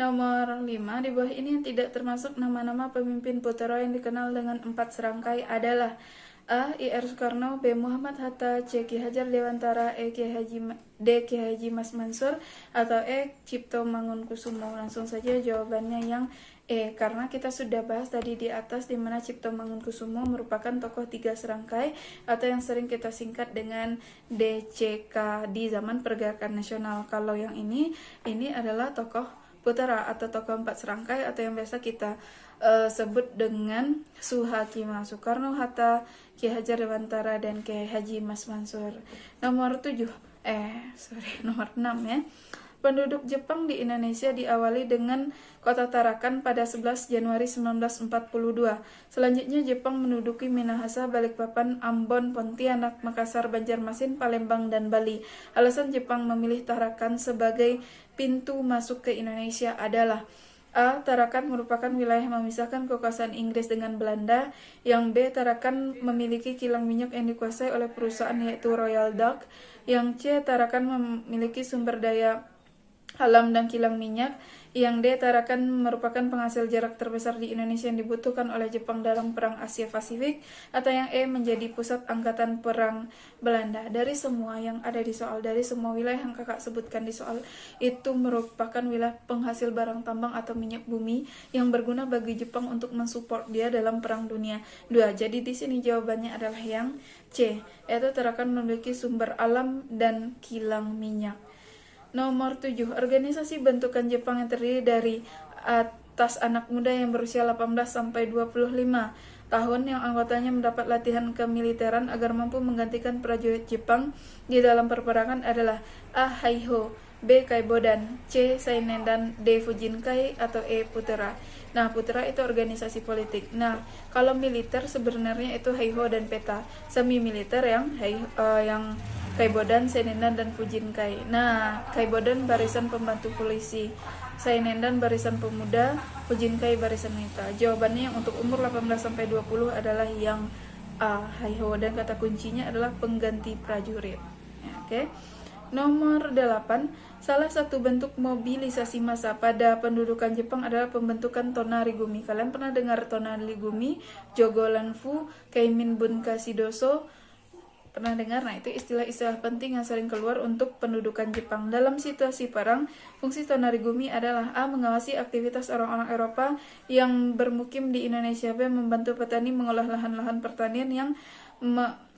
Nomor 5, di bawah ini yang tidak termasuk nama-nama pemimpin putera yang dikenal dengan 4 serangkai adalah A. I.R. Soekarno, B. Muhammad Hatta, C. Ki Hajar Dewantara, D. Ki Haji Mas Mansur, atau E. Cipto Mangunkusumo. Langsung saja jawabannya yang E, karena kita sudah bahas tadi di atas di mana Cipto Mangunkusumo merupakan tokoh 3 serangkai atau yang sering kita singkat dengan DCK di zaman pergerakan nasional. Kalau yang ini adalah tokoh Putera atau tokoh 4 serangkai atau yang biasa kita sebut dengan Suhakima, Soekarno, Hatta, Ki Hajar Dewantara, dan Ki Haji Mas Mansur. Nomor 6 ya. Penduduk Jepang di Indonesia diawali dengan kota Tarakan pada 11 Januari 1942. Selanjutnya Jepang menduduki Minahasa, Balikpapan, Ambon, Pontianak, Makassar, Banjarmasin, Palembang, dan Bali. Alasan Jepang memilih Tarakan sebagai pintu masuk ke Indonesia adalah A. Tarakan merupakan wilayah memisahkan kekuasaan Inggris dengan Belanda. Yang B. Tarakan memiliki kilang minyak yang dikuasai oleh perusahaan yaitu Royal Dutch. Yang C. Tarakan memiliki sumber daya alam dan kilang minyak. Yang D. Tarakan merupakan penghasil jarak terbesar di Indonesia yang dibutuhkan oleh Jepang dalam Perang Asia Pasifik. Atau yang E. menjadi pusat angkatan perang Belanda. Dari semua yang ada di soal, dari semua wilayah yang kakak sebutkan di soal, itu merupakan wilayah penghasil barang tambang atau minyak bumi yang berguna bagi Jepang untuk mensupport dia dalam Perang Dunia II. Jadi di sini jawabannya adalah yang C, yaitu Tarakan memiliki sumber alam dan kilang minyak. Nomor 7, organisasi bentukan Jepang yang terdiri dari atas anak muda yang berusia 18 sampai 25 tahun yang anggotanya mendapat latihan kemiliteran agar mampu menggantikan prajurit Jepang di dalam peperangan adalah A. Heiho, B. Kaibodan, C. Sainendan, D. Fujinkai, atau E. Putera. Nah, Putera itu organisasi politik. Nah, kalau militer sebenarnya itu Heiho dan Peta. Semi militer yang Kaibodan, Sainendan, dan Fujinkai. Nah, Kaibodan barisan pembantu polisi, Sainendan barisan pemuda, Fujinkai barisan wanita. Jawabannya yang untuk umur 18-20 adalah yang A, Heiho, dan kata kuncinya adalah pengganti prajurit. Oke. Nomor 8, salah satu bentuk mobilisasi massa pada pendudukan Jepang adalah pembentukan Tonarigumi. Kalian pernah dengar Tonarigumi, Jogolanfu, Keimin Bunkasidoso? Pernah dengar? Nah, itu istilah-istilah penting yang sering keluar untuk pendudukan Jepang. Dalam situasi perang, fungsi Tonarigumi adalah A. mengawasi aktivitas orang-orang Eropa yang bermukim di Indonesia, B. membantu petani mengolah lahan-lahan pertanian yang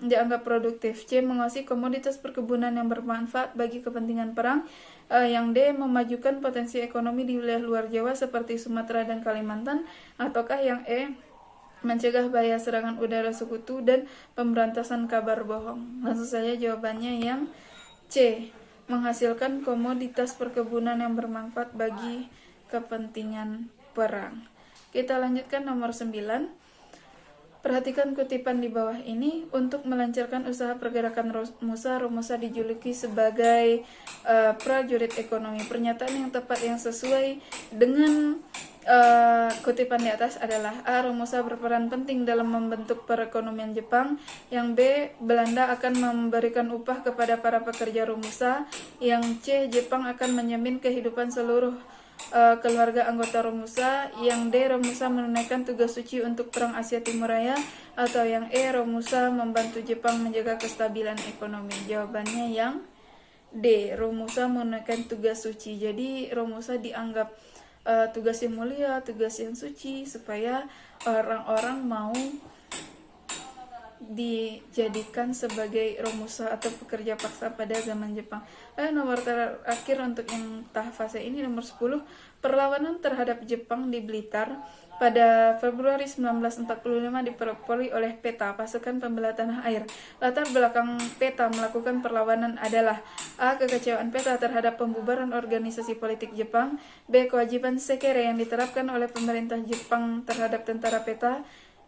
dianggap produktif, C. mengawasi komoditas perkebunan yang bermanfaat bagi kepentingan perang, yang D. memajukan potensi ekonomi di wilayah luar Jawa seperti Sumatera dan Kalimantan, ataukah yang E. mencegah bahaya serangan udara sekutu dan pemberantasan kabar bohong. Langsung saja jawabannya yang C, menghasilkan komoditas perkebunan yang bermanfaat bagi kepentingan perang. Kita lanjutkan nomor 9. Perhatikan kutipan di bawah ini. Untuk melancarkan usaha pergerakan Romusa dijuluki sebagai prajurit ekonomi. Pernyataan yang tepat yang sesuai dengan kutipan di atas adalah A. Romusa berperan penting dalam membentuk perekonomian Jepang. Yang B. Belanda akan memberikan upah kepada para pekerja Romusa. Yang C. Jepang akan menjamin kehidupan seluruh keluarga anggota Romusa. Yang D. Romusa menunaikan tugas suci untuk Perang Asia Timur Raya. Atau yang E. Romusa membantu Jepang menjaga kestabilan ekonomi. Jawabannya yang D. Romusa menunaikan tugas suci. Jadi Romusa dianggap tugas yang mulia, tugas yang suci, supaya orang-orang mau dijadikan sebagai Romusa atau pekerja paksa pada zaman Jepang. Nomor terakhir untuk yang tahap fase ini, nomor 10, perlawanan terhadap Jepang di Blitar pada Februari 1945 dipelopori oleh PETA, pasukan pembela tanah air. Latar belakang PETA melakukan perlawanan adalah A. kekecewaan PETA terhadap pembubaran organisasi politik Jepang, B. kewajiban sekere yang diterapkan oleh pemerintah Jepang terhadap tentara PETA.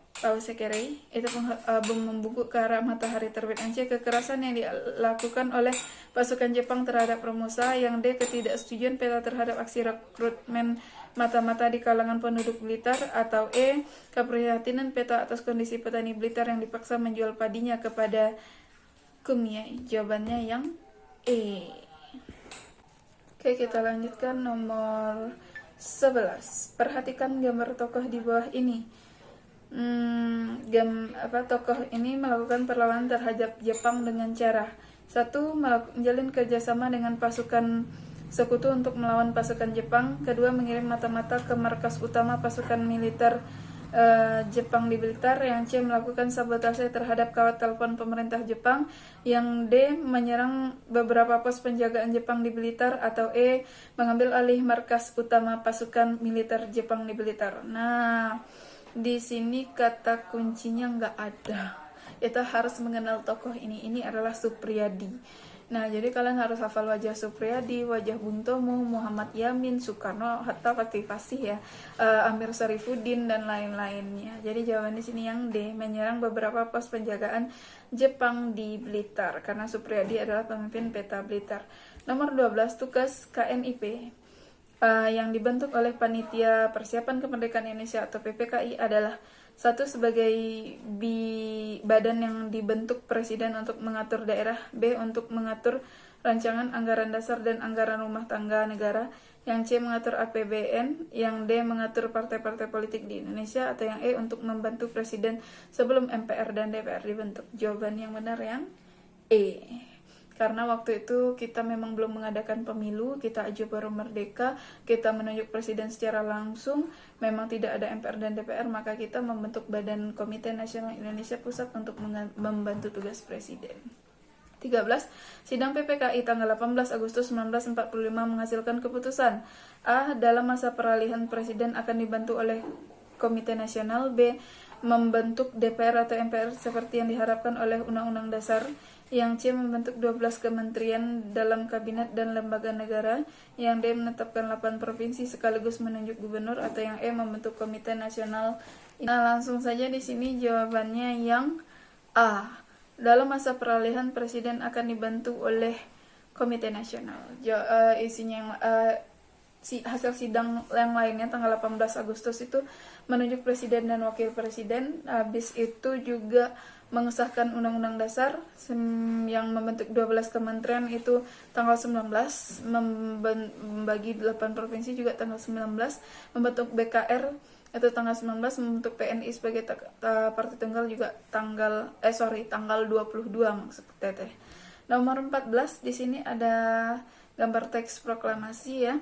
Tahu sekere? Itu bom membungkuk ke arah matahari terbit. C. kekerasan yang dilakukan oleh pasukan Jepang terhadap Romusa. Yang D. ketidaksetujuan PETA terhadap aksi rekrutmen mata-mata di kalangan penduduk Blitar. Atau E. keprihatinan PETA atas kondisi petani Blitar yang dipaksa menjual padinya kepada Kumiai. Jawabannya yang E. Oke, kita lanjutkan nomor 11. Perhatikan gambar tokoh di bawah ini. Tokoh ini melakukan perlawanan terhadap Jepang dengan cara: 1. Menjalin kerjasama dengan pasukan sekutu untuk melawan pasukan Jepang. 2. Mengirim mata-mata ke markas utama pasukan militer Jepang di Blitar. Yang C. Melakukan sabotase terhadap kawat telepon pemerintah Jepang. Yang D. Menyerang beberapa pos penjagaan Jepang di Blitar. Atau E. Mengambil alih markas utama pasukan militer Jepang di Blitar. Nah, di sini kata kuncinya nggak ada. Kita harus mengenal tokoh ini. Ini adalah Supriyadi. Nah, jadi kalian harus hafal wajah Supriyadi, wajah Bung Tomo, Muhammad Yamin, Soekarno, Hatta, Fatih Fasih ya, Amir Syarifuddin dan lain-lainnya. Jadi jawaban di sini yang D, menyerang beberapa pos penjagaan Jepang di Blitar, karena Supriyadi adalah pemimpin peta Blitar. Nomor 12, tugas KNIP yang dibentuk oleh Panitia Persiapan Kemerdekaan Indonesia atau PPKI adalah: 1. Sebagai badan yang dibentuk Presiden untuk mengatur daerah. B. Untuk mengatur rancangan anggaran dasar dan anggaran rumah tangga negara. Yang C. Mengatur APBN. Yang D. Mengatur partai-partai politik di Indonesia. Atau yang E. Untuk membantu Presiden sebelum MPR dan DPR dibentuk. Jawaban yang benar yang E. Karena waktu itu kita memang belum mengadakan pemilu, kita aja baru merdeka, kita menunjuk presiden secara langsung, memang tidak ada MPR dan DPR, maka kita membentuk Badan Komite Nasional Indonesia Pusat untuk membantu tugas presiden. 13. Sidang PPKI tanggal 18 Agustus 1945 menghasilkan keputusan: A. Dalam masa peralihan presiden akan dibantu oleh Komite Nasional. B. Membentuk DPR atau MPR seperti yang diharapkan oleh Undang-Undang Dasar. Yang C. Membentuk 12 kementerian dalam kabinet dan lembaga negara. Yang D. Menetapkan 8 provinsi sekaligus menunjuk gubernur. Atau yang E. Membentuk Komite Nasional. Nah, langsung saja di sini jawabannya yang A. Dalam masa peralihan presiden akan dibantu oleh Komite Nasional. Isinya yang hasil sidang yang lainnya tanggal 18 Agustus itu menunjuk presiden dan wakil presiden. Habis itu juga mengesahkan Undang-Undang Dasar yang membentuk 12 kementerian itu tanggal 19, membagi 8 provinsi juga tanggal 19, membentuk BKR itu tanggal 19, membentuk PNI sebagai partai tunggal juga tanggal 22 maksud teteh. Nomor 14 di sini ada gambar teks proklamasi ya.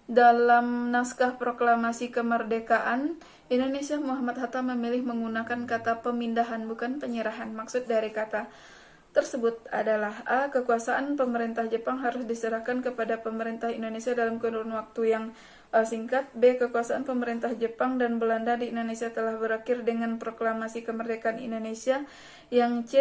Dalam naskah proklamasi kemerdekaan Indonesia, Muhammad Hatta memilih menggunakan kata pemindahan bukan penyerahan. Maksud dari kata tersebut adalah: A. Kekuasaan pemerintah Jepang harus diserahkan kepada pemerintah Indonesia dalam kurun waktu yang singkat. B. Kekuasaan pemerintah Jepang dan Belanda di Indonesia telah berakhir dengan proklamasi kemerdekaan Indonesia. Yang C.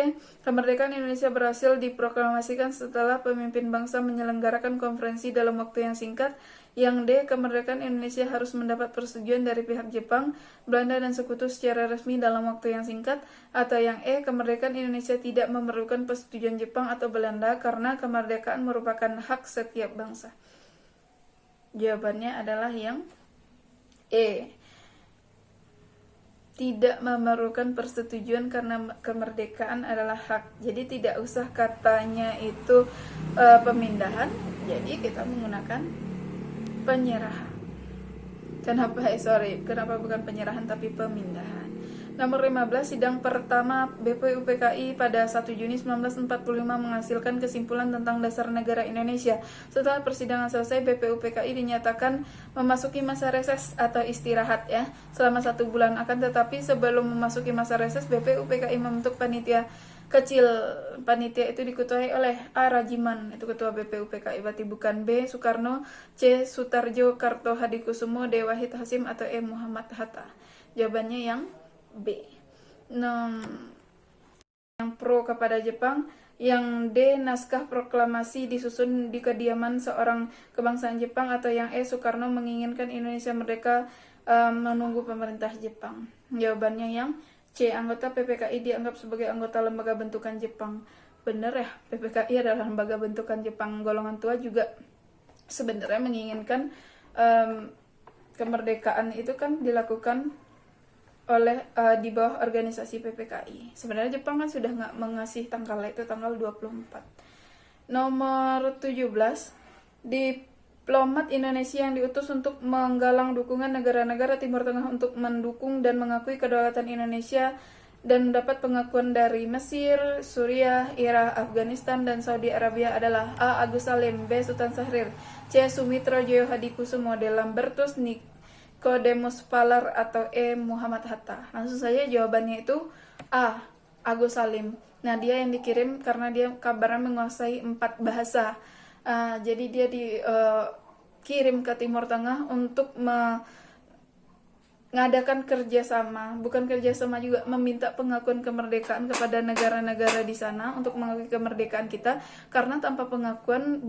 Kemerdekaan Indonesia berhasil diproklamasikan setelah pemimpin bangsa menyelenggarakan konferensi dalam waktu yang singkat. Yang D. Kemerdekaan Indonesia harus mendapat persetujuan dari pihak Jepang, Belanda, dan sekutu secara resmi dalam waktu yang singkat. Atau yang E. Kemerdekaan Indonesia tidak memerlukan persetujuan Jepang atau Belanda karena kemerdekaan merupakan hak setiap bangsa. Jawabannya adalah yang E. Tidak memerlukan persetujuan karena kemerdekaan adalah hak. Jadi tidak usah katanya itu pemindahan, jadi kita menggunakan penyerahan. Kenapa bukan penyerahan tapi pemindahan? Nomor 15, sidang pertama BPUPKI pada 1 Juni 1945 menghasilkan kesimpulan tentang dasar negara Indonesia. Setelah persidangan selesai, BPUPKI dinyatakan memasuki masa reses atau istirahat ya selama 1 bulan. Akan tetapi sebelum memasuki masa reses, BPUPKI membentuk panitia kecil. Panitia itu diketuai oleh A. Rajiman, itu ketua BPUPKI, berarti bukan B. Soekarno, C. Sutarjo, Karto Hadikusumo, D. Wahid Hasim, atau E. Muhammad Hatta. Jawabannya yang B. Yang pro kepada Jepang. Yang D. Naskah proklamasi disusun di kediaman seorang kebangsaan Jepang. Atau yang E. Soekarno menginginkan Indonesia merdeka menunggu pemerintah Jepang. Jawabannya yang C. Anggota PPKI dianggap sebagai anggota lembaga bentukan Jepang. Bener ya, PPKI adalah lembaga bentukan Jepang. Golongan tua juga sebenarnya menginginkan kemerdekaan itu kan dilakukan oleh di bawah organisasi PPKI. Sebenarnya Jepang kan sudah nggak mengasih tanggal itu tanggal 24. Nomor 17, di diplomat Indonesia yang diutus untuk menggalang dukungan negara-negara Timur Tengah untuk mendukung dan mengakui kedaulatan Indonesia dan mendapat pengakuan dari Mesir, Suriah, Irak, Afghanistan, dan Saudi Arabia adalah A. Agus Salim, B. Sultan Syahrir, C. Sumitro Joyo Hadikusumo, D. Lambertus Nicodemus Palar, atau E. Muhammad Hatta. Langsung saja jawabannya itu A. Agus Salim. Nah, dia yang dikirim karena dia kabarnya menguasai 4 bahasa. Jadi dia dikirim ke Timur Tengah untuk mengadakan kerjasama, bukan kerjasama juga, meminta pengakuan kemerdekaan kepada negara-negara di sana untuk mengakui kemerdekaan kita, karena tanpa pengakuan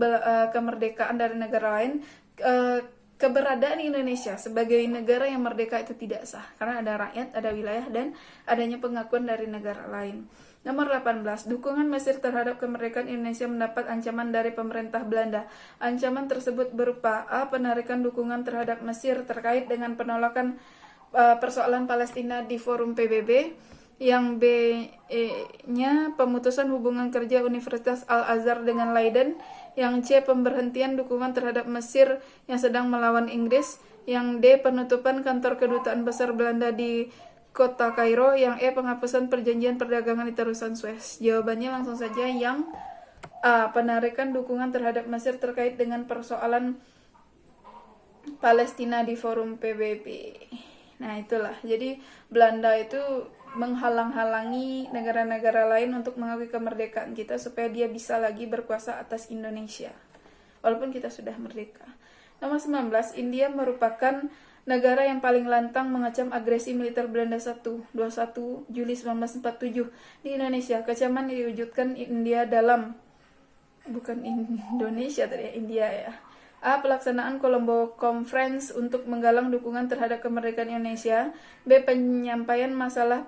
kemerdekaan dari negara lain, keberadaan Indonesia sebagai negara yang merdeka itu tidak sah, karena ada rakyat, ada wilayah, dan adanya pengakuan dari negara lain. Nomor 18, dukungan Mesir terhadap kemerdekaan Indonesia mendapat ancaman dari pemerintah Belanda. Ancaman tersebut berupa A. Penarikan dukungan terhadap Mesir terkait dengan penolakan persoalan Palestina di forum PBB. Yang B-nya pemutusan hubungan kerja Universitas Al-Azhar dengan Leiden. Yang C. Pemberhentian dukungan terhadap Mesir yang sedang melawan Inggris. Yang D. Penutupan kantor kedutaan besar Belanda di Kota Kairo. Yang E. Penghapusan perjanjian perdagangan di Terusan Suez. Jawabannya langsung saja yang A. Penarikan dukungan terhadap Mesir terkait dengan persoalan Palestina di forum PBB. Nah, itulah. Jadi Belanda itu menghalang-halangi negara-negara lain untuk mengakui kemerdekaan kita supaya dia bisa lagi berkuasa atas Indonesia, walaupun kita sudah merdeka. Nomor 19, India merupakan negara yang paling lantang mengecam agresi militer Belanda 21 Juli 1947 di Indonesia. Kecaman diwujudkan India dalam, bukan Indonesia tadi ya, India ya. A. Pelaksanaan Colombo Conference untuk menggalang dukungan terhadap kemerdekaan Indonesia. B. Penyampaian masalah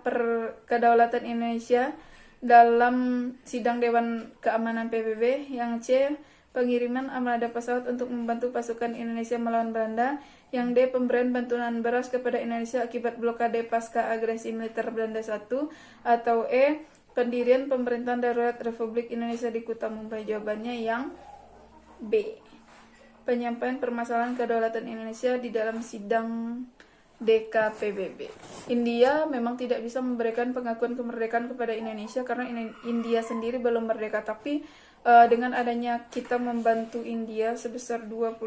kedaulatan Indonesia dalam sidang Dewan Keamanan PBB. Yang C. Pengiriman armada pesawat untuk membantu pasukan Indonesia melawan Belanda. Yang D. Pemberian bantuan beras kepada Indonesia akibat blokade pasca agresi militer Belanda 1. Atau E. Pendirian pemerintahan darurat Republik Indonesia di Kota Mumbai. Jawabannya yang B. Penyampaian permasalahan kedaulatan Indonesia di dalam sidang DKPBB. India memang tidak bisa memberikan pengakuan kemerdekaan kepada Indonesia karena India sendiri belum merdeka, tapi dengan adanya kita membantu India sebesar 20.000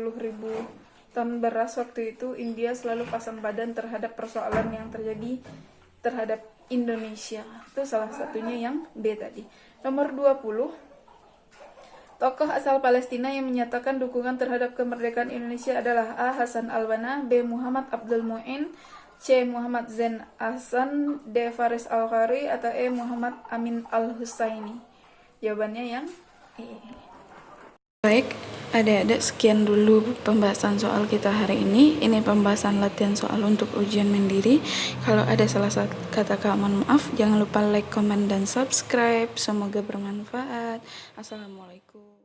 ton beras waktu itu, India selalu pasang badan terhadap persoalan yang terjadi terhadap Indonesia. Itu salah satunya yang B tadi. Nomor 20, tokoh asal Palestina yang menyatakan dukungan terhadap kemerdekaan Indonesia adalah A. Hasan al-Banna, B. Muhammad Abdul Mu'in, C. Muhammad Zain Ahsan, D. Faris al-Qari, atau E. Muhammad Amin al-Husaini. Jawabannya yang E. Baik, adik-adik, sekian dulu pembahasan soal kita hari ini. Ini pembahasan latihan soal untuk ujian mandiri. Kalau ada salah kata mohon maaf. Jangan lupa like, comment, dan subscribe. Semoga bermanfaat. Assalamualaikum.